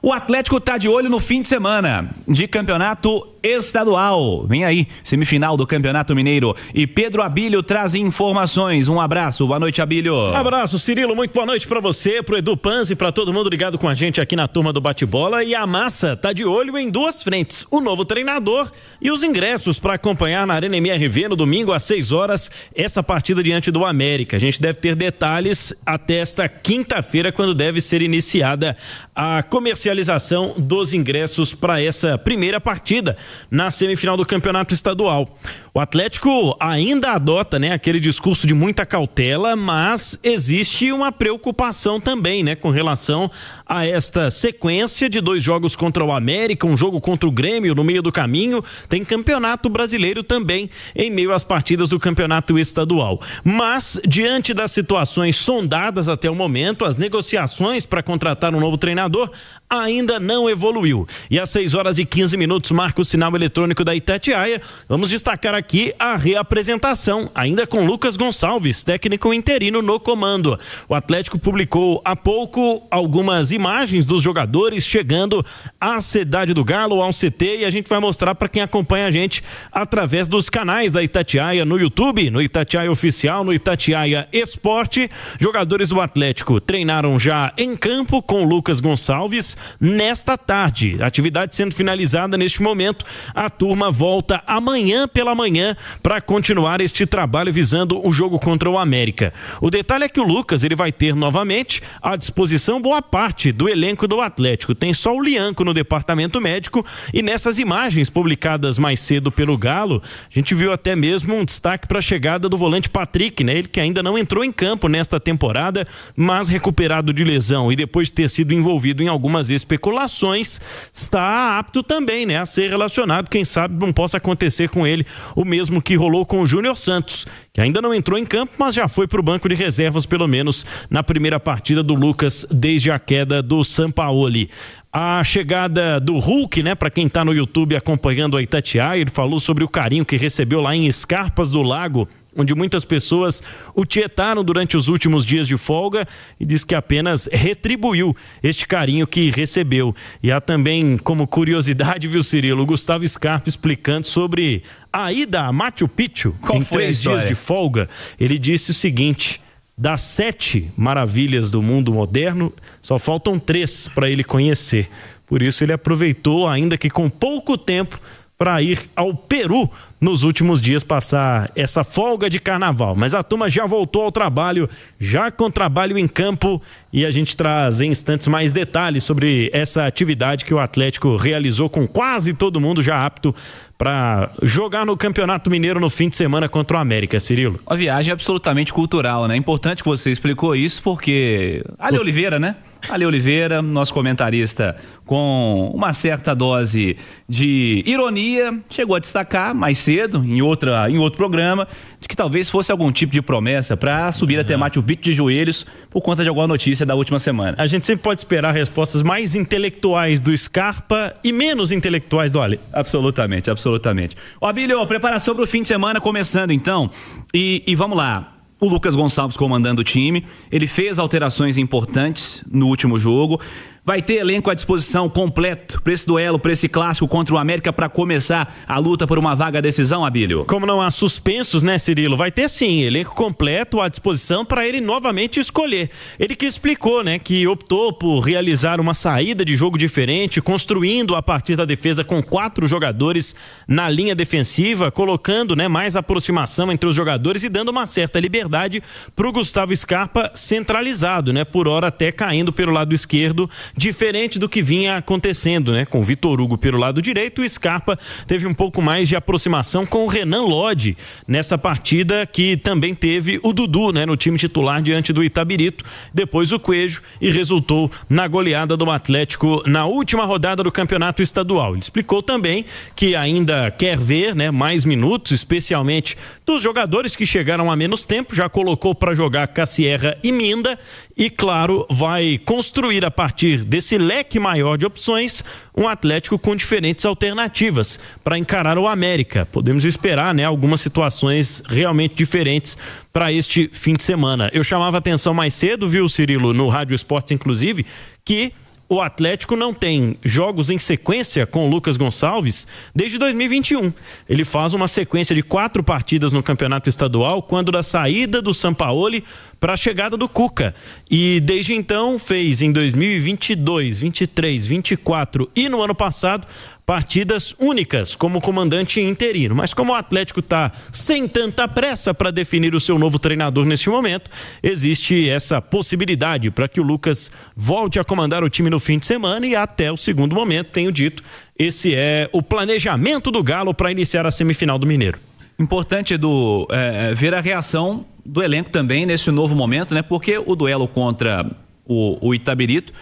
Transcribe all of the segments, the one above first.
O Atlético tá de olho no fim de semana de campeonato estadual. Vem aí, semifinal do Campeonato Mineiro. E Pedro Abílio traz informações. Um abraço, boa noite, Abílio. Abraço, Cirilo, muito boa noite pra você, pro Edu Panzi, pra todo mundo ligado com a gente aqui na turma do Bate-Bola. E a massa tá de olho em duas frentes: o novo treinador e os ingressos para acompanhar na Arena MRV no domingo às 6 horas essa partida diante do América. A gente deve ter detalhes até esta quinta-feira, quando deve ser iniciada a comercialização dos ingressos para essa primeira partida na semifinal do Campeonato Estadual. O Atlético ainda adota, né, aquele discurso de muita cautela, mas existe uma preocupação também, né, com relação a esta sequência de 2 jogos contra o América, um jogo contra o Grêmio no meio do caminho. Tem Campeonato Brasileiro também em meio às partidas do Campeonato Estadual. Mas, diante das situações sondadas até o momento, as negociações para contratar um novo treinador ainda não evoluiu. E às 6h15 marca o sinal eletrônico da Itatiaia. Vamos destacar aqui a reapresentação, ainda com Lucas Gonçalves, técnico interino no comando. O Atlético publicou há pouco algumas imagens dos jogadores chegando à Cidade do Galo, ao CT, e a gente vai mostrar para quem acompanha a gente através dos canais da Itatiaia no YouTube, no Itatiaia Oficial, no Itatiaia Esporte. Jogadores do Atlético treinaram já em campo com Lucas Gonçalves nesta tarde. Atividade sendo finalizada neste momento. A turma volta amanhã pela manhã para continuar este trabalho visando o jogo contra o América. O detalhe é que o Lucas, ele vai ter novamente à disposição boa parte do elenco do Atlético. Tem só o Lianco no departamento médico, e nessas imagens publicadas mais cedo pelo Galo, a gente viu até mesmo um destaque para a chegada do volante Patrick, né? Ele que ainda não entrou em campo nesta temporada, mas recuperado de lesão e depois de ter sido envolvido em algumas especulações, está apto também, né, a ser relacionado. Quem sabe não possa acontecer com ele o mesmo que rolou com o Júnior Santos, que ainda não entrou em campo, mas já foi para o banco de reservas, pelo menos na primeira partida do Lucas desde a queda do Sampaoli. A chegada do Hulk, né, para quem tá no YouTube acompanhando a Itatiaia, ele falou sobre o carinho que recebeu lá em Escarpas do Lago, onde muitas pessoas o tietaram durante os últimos dias de folga, e diz que apenas retribuiu este carinho que recebeu. E há também, como curiosidade, viu, Cirilo, o Gustavo Scarpa explicando sobre a ida a Machu Picchu em 3 dias de folga. Ele disse o seguinte: das 7 maravilhas do mundo moderno, só faltam 3 para ele conhecer. Por isso ele aproveitou, ainda que com pouco tempo, para ir ao Peru nos últimos dias, passar essa folga de carnaval. Mas a turma já voltou ao trabalho, já com trabalho em campo, e a gente traz em instantes mais detalhes sobre essa atividade que o Atlético realizou com quase todo mundo já apto para jogar no Campeonato Mineiro no fim de semana contra o América, Cirilo. Uma viagem absolutamente cultural, né? Importante que você explicou isso, porque Ale Oliveira, né? Ale Oliveira, nosso comentarista com uma certa dose de ironia, chegou a destacar mais cedo, em outro programa, de que talvez fosse algum tipo de promessa para subir até Machu Picchu de joelhos por conta de alguma notícia da última semana. A gente sempre pode esperar respostas mais intelectuais do Scarpa e menos intelectuais do Ale. Absolutamente, absolutamente. Ó, Abílio, preparação para o fim de semana começando então, e vamos lá. O Lucas Gonçalves comandando o time, ele fez alterações importantes no último jogo. Vai ter elenco à disposição completo para esse duelo, para esse clássico contra o América, para começar a luta por uma vaga à decisão, Abílio? Como não há suspensos, né, Cirilo? Vai ter sim, elenco completo à disposição para ele novamente escolher. Ele que explicou, né, que optou por realizar uma saída de jogo diferente, construindo a partir da defesa com 4 jogadores na linha defensiva, colocando, né, mais aproximação entre os jogadores e dando uma certa liberdade para o Gustavo Scarpa centralizado, né, por hora até caindo pelo lado esquerdo, diferente do que vinha acontecendo, né? Com o Vitor Hugo pelo lado direito, o Scarpa teve um pouco mais de aproximação com o Renan Lodge nessa partida, que também teve o Dudu, né, no time titular diante do Itabirito, depois o Coelho, e resultou na goleada do Atlético na última rodada do Campeonato Estadual. Ele explicou também que ainda quer ver, né, mais minutos, especialmente dos jogadores que chegaram a menos tempo, já colocou para jogar Cassierra e Minda, e claro, vai construir a partir desse leque maior de opções um Atlético com diferentes alternativas para encarar o América. Podemos esperar, né, algumas situações realmente diferentes para este fim de semana. Eu chamava atenção mais cedo, viu, Cirilo, no Rádio Esportes inclusive, que o Atlético não tem jogos em sequência com o Lucas Gonçalves desde 2021. Ele faz uma sequência de 4 partidas no Campeonato Estadual, quando da saída do Sampaoli para a chegada do Cuca. E desde então fez em 2022, 23, 24 e no ano passado partidas únicas como comandante interino. Mas como o Atlético está sem tanta pressa para definir o seu novo treinador neste momento, existe essa possibilidade para que o Lucas volte a comandar o time no fim de semana e até o segundo momento, tenho dito, esse é o planejamento do Galo para iniciar a semifinal do Mineiro. Importante, Edu, ver a reação do elenco também nesse novo momento, né? Porque o duelo contra o Itabirito,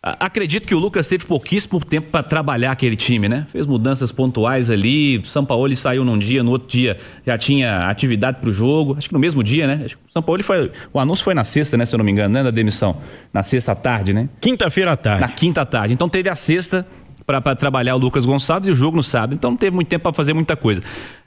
acredito que o Lucas teve pouquíssimo tempo para trabalhar aquele time, né? Fez mudanças pontuais ali, o Sampaoli saiu num dia, no outro dia já tinha atividade pro jogo, acho que no mesmo dia, né? Acho que o Sampaoli o anúncio foi na sexta, né? Se eu não me engano, né? Da demissão, na sexta à tarde, né? Quinta-feira à tarde. Na quinta à tarde, então teve a sexta para trabalhar o Lucas Gonçalves e o jogo no sábado, então não teve muito tempo para fazer muita coisa.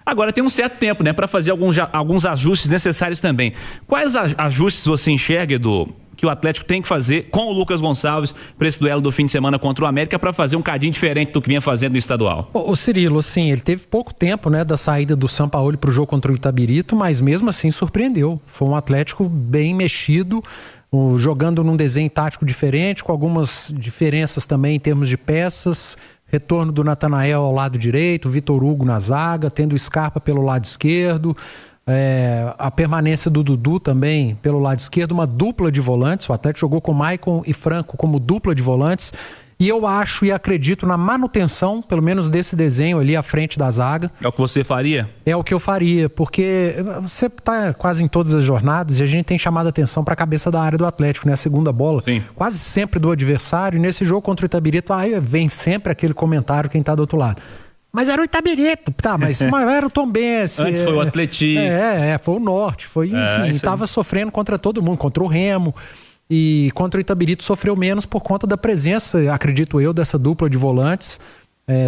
Agora tem um certo tempo, né? Para fazer alguns ajustes necessários também. Quais ajustes você enxerga, Edu, que o Atlético tem que fazer com o Lucas Gonçalves para esse duelo do fim de semana contra o América, para fazer um cadinho diferente do que vinha fazendo no estadual? O Cirilo, assim, ele teve pouco tempo, né, da saída do Sampaoli para o jogo contra o Itabirito, mas mesmo assim surpreendeu. Foi um Atlético bem mexido, jogando num desenho tático diferente, com algumas diferenças também em termos de peças. Retorno do Natanael ao lado direito, Vitor Hugo na zaga, tendo o Scarpa pelo lado esquerdo. A permanência do Dudu também pelo lado esquerdo, uma dupla de volantes. O Atlético jogou com Maicon e Franco como dupla de volantes. E eu acho e acredito na manutenção, pelo menos desse desenho ali à frente da zaga. É o que você faria? É o que eu faria, porque você está quase em todas as jornadas e a gente tem chamado a atenção para a cabeça da área do Atlético, né? A segunda bola, sim, quase sempre do adversário. E nesse jogo contra o Itabirito, aí vem sempre aquele comentário quem está do outro lado. Mas era o Itabirito, tá, mas era o Tombense. Antes foi o Atlético. Foi o Norte, foi, enfim, estava sofrendo contra todo mundo, contra o Remo. E contra o Itabirito sofreu menos por conta da presença, acredito eu, dessa dupla de volantes,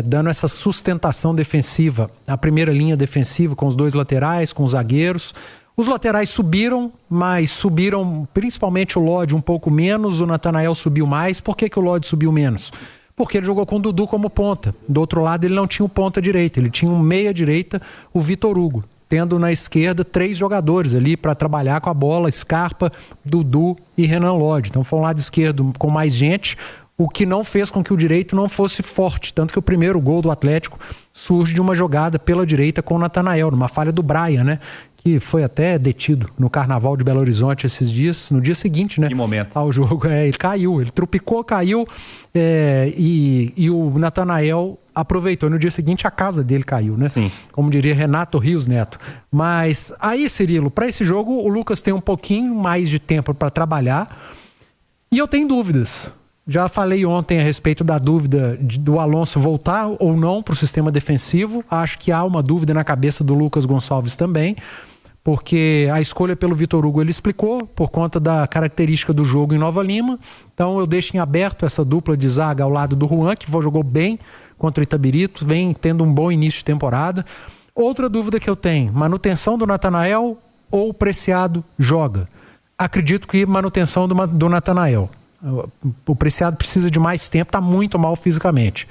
dando essa sustentação defensiva. A primeira linha defensiva com os 2 laterais, com os zagueiros. Os laterais subiram, mas subiram principalmente o Lodi um pouco menos, o Natanael subiu mais. Por que o Lodi subiu menos? Porque ele jogou com o Dudu como ponta. Do outro lado ele não tinha um ponta direita, ele tinha um meia direita, o Vitor Hugo, tendo na esquerda 3 jogadores ali para trabalhar com a bola, Scarpa, Dudu e Renan Lodi. Então foi um lado esquerdo com mais gente, o que não fez com que o direito não fosse forte. Tanto que o primeiro gol do Atlético surge de uma jogada pela direita com o Natanael, numa falha do Brian, né? Que foi até detido no Carnaval de Belo Horizonte esses dias, no dia seguinte, né? Que momento. Ao jogo. Ele caiu, ele tropicou, caiu, e o Natanael aproveitou. No dia seguinte a casa dele caiu, né? Sim. Como diria Renato Rios Neto. Mas aí, Cirilo, para esse jogo o Lucas tem um pouquinho mais de tempo para trabalhar e eu tenho dúvidas. Já falei ontem a respeito da dúvida do Alonso voltar ou não para o sistema defensivo. Acho que há uma dúvida na cabeça do Lucas Gonçalves também, porque a escolha pelo Vitor Hugo ele explicou, por conta da característica do jogo em Nova Lima. Então eu deixo em aberto essa dupla de zaga ao lado do Juan, que jogou bem contra o Itabirito, vem tendo um bom início de temporada. Outra dúvida que eu tenho, manutenção do Natanael ou o Preciado joga? Acredito que manutenção do Natanael. O Preciado precisa de mais tempo, está muito mal fisicamente.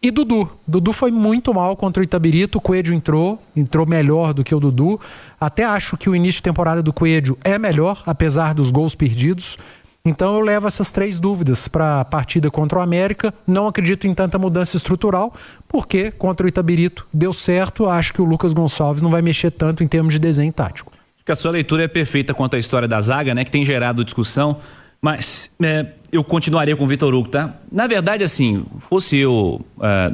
E Dudu foi muito mal contra o Itabirito. O Coelho entrou melhor do que o Dudu. Até acho que o início de temporada do Coelho é melhor, apesar dos gols perdidos. Então eu levo essas 3 dúvidas para a partida contra o América. Não acredito em tanta mudança estrutural, porque contra o Itabirito deu certo. Acho que o Lucas Gonçalves não vai mexer tanto em termos de desenho tático. Acho que a sua leitura é perfeita quanto à história da zaga, né? Que tem gerado discussão. Mas eu continuaria com o Vitor Hugo, tá? Na verdade, assim, fosse eu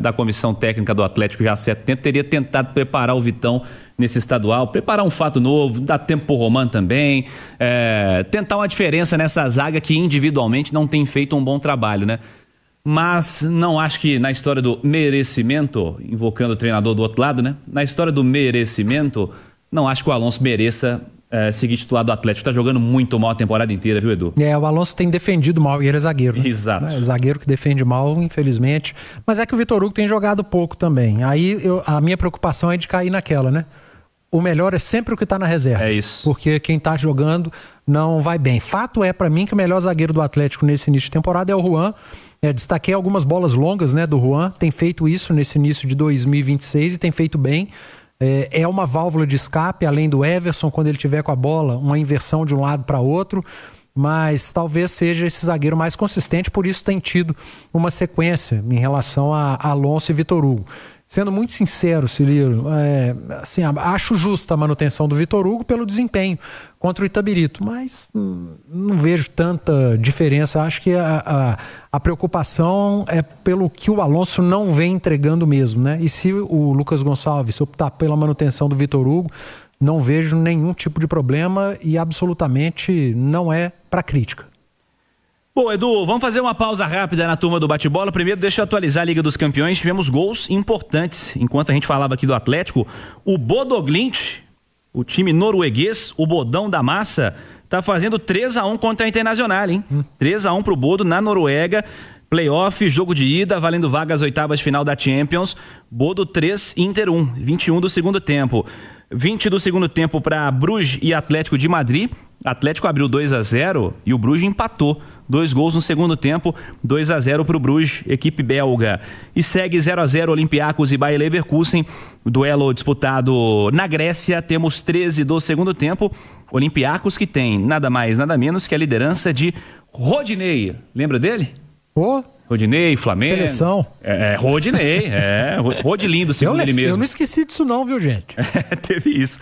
da comissão técnica do Atlético já há certo tempo, teria tentado preparar o Vitão nesse estadual, preparar um fato novo, dar tempo pro Roman também, tentar uma diferença nessa zaga que individualmente não tem feito um bom trabalho, né? Mas não acho que na história do merecimento, invocando o treinador do outro lado, né? Na história do merecimento, não acho que o Alonso mereça seguir titular do Atlético. Tá jogando muito mal a temporada inteira, viu, Edu? O Alonso tem defendido mal e ele é zagueiro, né? Exato. Zagueiro que defende mal, infelizmente. Mas é que o Vitor Hugo tem jogado pouco também. Aí a minha preocupação é de cair naquela, né? O melhor é sempre o que tá na reserva. É isso. Porque quem tá jogando não vai bem. Fato é, pra mim, que o melhor zagueiro do Atlético nesse início de temporada é o Juan. Destaquei algumas bolas longas, né, do Juan, tem feito isso nesse início de 2026 e tem feito bem. É uma válvula de escape, além do Everson, quando ele tiver com a bola, uma inversão de um lado para outro, mas talvez seja esse zagueiro mais consistente, por isso tem tido uma sequência em relação a Alonso e Vitor Hugo. Sendo muito sincero, Cirilo, assim, acho justa a manutenção do Vitor Hugo pelo desempenho contra o Itabirito, mas não vejo tanta diferença. Acho que a preocupação é pelo que o Alonso não vem entregando mesmo, né? E se o Lucas Gonçalves optar pela manutenção do Vitor Hugo, não vejo nenhum tipo de problema e absolutamente não é para crítica. Bom, Edu, vamos fazer uma pausa rápida na turma do bate-bola. Primeiro, deixa eu atualizar a Liga dos Campeões. Tivemos gols importantes. Enquanto a gente falava aqui do Atlético, o Bodo Glimt, o time norueguês, o Bodão da Massa, tá fazendo 3-1 contra a Internacional, hein? 3-1 pro Bodo na Noruega. Playoff, jogo de ida, valendo vaga às oitavas de final da Champions. Bodo 3, Inter 1, 21 do segundo tempo. 20 do segundo tempo para Bruges e Atlético de Madrid. Atlético abriu 2-0 e o Bruges empatou. 2 gols no segundo tempo, 2-0 para o Bruges, equipe belga. E segue 0-0 Olympiacos e Bayer Leverkusen. Duelo disputado na Grécia. Temos 13 do segundo tempo. Olympiacos que tem nada mais, nada menos que a liderança de Rodinei. Lembra dele? Rodinei, Flamengo. Seleção. Rodinei, Rodilindo, segundo ele mesmo. Eu não esqueci disso não, viu, gente? Teve isso.